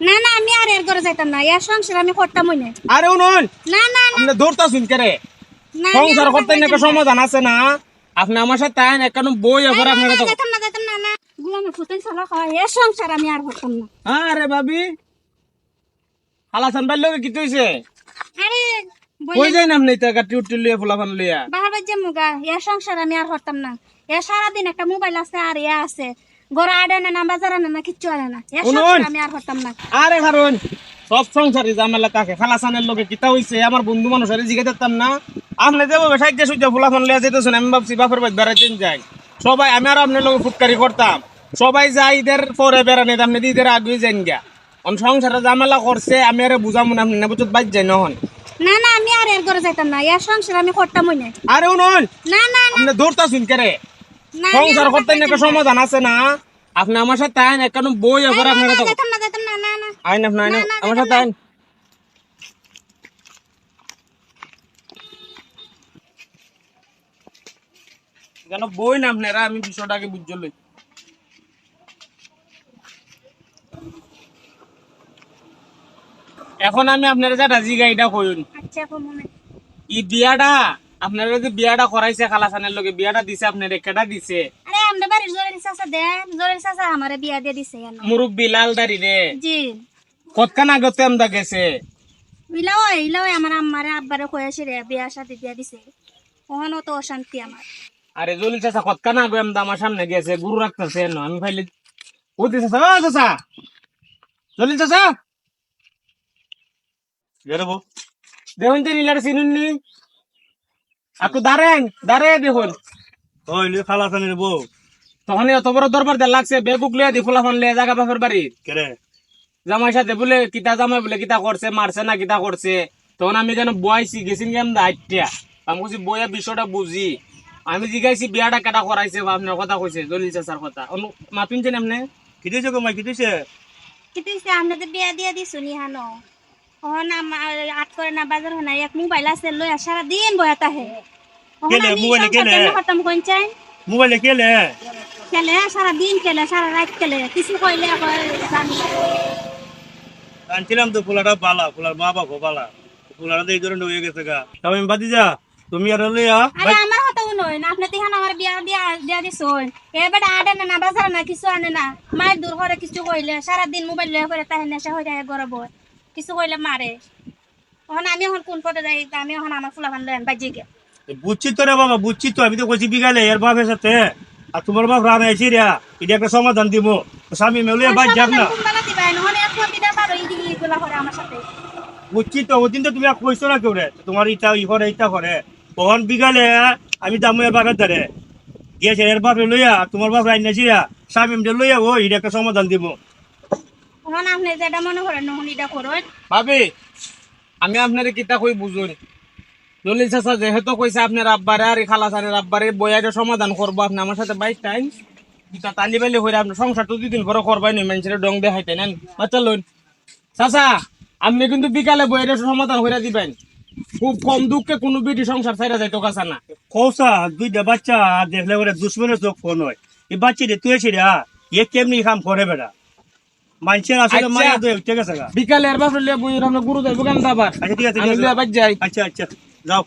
না না আমি আর এর ঘরে যাইতাম না, এর সংসার আমি করতাম না। আরে উনুন না না না আপনি দৌড়তা শুন করে না, সংসার আমি আর করতে যাইতাম একটা না। সমাধান আছে না। আপনি আমার সাথে আইন একটা বই না, এবার না, আপনার না, কথা। যাইতাম না, যাইতাম না, না। গুলামের ফুতেন সালা খাওয়া, এর সংসার আমি আর করতাম না। আরে ভাবি হালাসান ভাই লোকে কি কইছে? আরে কই বললেন যাই না আপনি টাকা টিউটি লিয়ে ফুলাফান লিয়া? বাহাবার যে মুগা, এর সংসার আমি আর করতাম না। এ সারাদিন একটা মোবাইল আছে আর এ আছে, ঘরে আডে না, বাজার আনে না, কিচ্ছু আনে না। এর শুনুন। সংসার আমি আর করতাম না। আরে কারণ সব সংসারে ঝামেলা থাকে। খালাসানের লোকে কিতা হইছে আমার বন্ধু মানুষের জিজ্ঞেস করতাম না। আপনি যেভাবে সাইডে সুইডে ফুলাফান লিয়া যেতেছেন, আমি ভাবছি বাপের বাড়ি বেড়াইতেন যাই সবাই। আমি আর আপনার লোক ফুটকারি করতাম, সবাই যাই ঈদের পরে বেড়ানে, আপনি ঈদের আগে যাইন গা। সংসারে ঝামেলা করছে, আমি আরে বুঝাবো না, আপনি নেবুত বাইর যাই নহন। না না আমি আর এর ঘরে যাইতাম না, এর সংসার আমি করতাম না। আরে উনুন না না না আপনি দৌড়তা শুন করে না, আমি সংসার আর করতে একটা যাইতাম না। সমাধান আছে না। আপনি আমার সাথে আইন একটা বই এবার না, আপনার না, কথা। যাইতাম না, যাইতাম না, না না আইন আপনি আইন না, না, আমার যাইতাম সাথে না। আইন। কেন বই না আপনারা, আমি বিষয়টাকে বুঝতে লই। এখন আমি আপনারা যেটা জিগা এটা কইন, আচ্ছা মনে ই বিয়াটা আপনারা যে বিয়াটা করাইছে খালাসানের লগে, বিয়াটা দিছে আপনারা কেটা দিছে? আরে আমরা বাড়ির জোরের চাচা দেন, জোরের চাচা আমারে বিয়া দিয়ে দিছে কেন? মুরব্বি লাল দাড়ি রে জি কতখান আগতে আমদা গেছে। ইলাও আমার আম্মারে আব্বারে কয়েছে রে বিয়া শাদি দিয়া দিছে। ওখানেও তো অশান্তি আমার। আরে জলিল চাচা কতখান আগে আমদা আমার সামনে গেছে, গুরু রাখতেছে না আমি ফাইলে ওদি চাচা। ও চাচা জলিল চাচা বেরোবো দেখুন তো নীলার চিনুননি একটু দাঁড়েন, দাঁড়ে দেখুন। ওই লিয়ে খালা খানের বউ তখন এত বড় দরবার দেন লাগছে, বেগুক লিয়ে দি ফুলাফান লিয়ে জায়গা বাপের বাড়ি কেরে জামাই সাথে বলে কিতা জামাই বলে কিতা করছে, মারছে না কিতা করছে। তখন আমি যেন বয়াইছি গেছি কেম দায়িত্বা, আমি বলছি বইয়া বিষয়টা বুঝি। আমি জিগাইছি বিয়াটা কেটা করাইছে বা আপনার কথা কইছে জলিল চাচার কথা। মাতুনছেন আপনি? কি দিয়েছে গো মাই কি দিয়েছে? কিন্তু আপনাদের বিয়া দিয়া দিছো নি হানো? ওখানে আমার আট করে না বাজার হয় না, এক মোবাইল আছে লই সারা দিন বয়া তাহে। কেলে মোবাইলে কেলে খতম কোন চাই মোবাইলে কেলে খেলে সারা দিন খেলে সারা রাত খেলে, কিছু কইলে আবার জানি না। আনছিলাম তো ফুলাটা বালা, ফুলার মা বাবা বালা, ফুলাটা এই ধরনের হয়ে গেছে গা। তবে আমি বাদি যা তুমি আর লইয়া আরে আমার কথা নয় না, আপনি তিহান আমার বিয়া দিয়া দিয়া দিছো। এবারে আডে না বাজার না, কিছু আনে না, মায়ের দূর করে কিছু কইলে সারা দিন মোবাইল লয়ে করে তাহে নেশা হয়ে যায় গরব, কিছু কইলে মারে। ওখানে আমি এখন কোন পথে যাই, আমি এখন আমার ফুলাবান লয়ে বাজি গে। বুঝছি তো রে বাবা, বুঝছি তো। আমি তো কইছি বিকালে এর বাপের সাথে, আর তোমার বাপ রান আইছি রে, এটা একটা সমাধান দিব। স্বামী মেলে বাদ যাক না। কোনবেলা দিবা নহলে এক ফোন দিতে পারো, ইদি গুলা করে আমার সাথে। বুঝছি তো, ওদিন তো তুমি আর কইছো না কেউ রে, তোমার ইটা ই করে ইটা করে। তখন বিকালে আমি দামু এর বাপের ধারে গিয়েছে, এর বাপে লইয়া তোমার বাপ রান আইছি রে, স্বামী মেলে লইয়া ও এটা একটা সমাধান দিব। ওখানে আপনি যেটা মনে করেন নহলে এটা করুন। ভাবি আমি আপনার কিতা কই বুঝুন। জলিল চাচা যেহেতু কইছে আপনার আব্বারে আর খালাসানের আব্বারে বইয়াটা সমাধান করবো, আপনি আমার সাথে বাইশ টাইম কিতা তালি বালি হইরে আপনার সংসার তো দুদিন পরে করবাই নি, মানুষের ডং দেখাইতেন বাচ্চা লোন। চাচা আপনি কিন্তু বিকালে বইয়ের সমাধান হইরা দিবেন। খুব কম দুঃখে কোনো বিটি সংসার ছাইরা যাইতো কাছা না। কৌসা দুইটা বাচ্চা দেখলে ওরা দুশ্মনের চোখ ফোন হয়। এই বাচ্চা রে তুই এসে এ কেমনি কাম করে বেড়া, মানুষের আসলে আচ্ছা। মায়া তো উঠে গেছে গা। বিকালে এর বাপরে লিয়ে বইয়ের আমরা গুরু যাইব কেন দাবার। আচ্ছা ঠিক আছে, আমি লিয়ে বাজ যাই। আচ্ছা আচ্ছা যাও।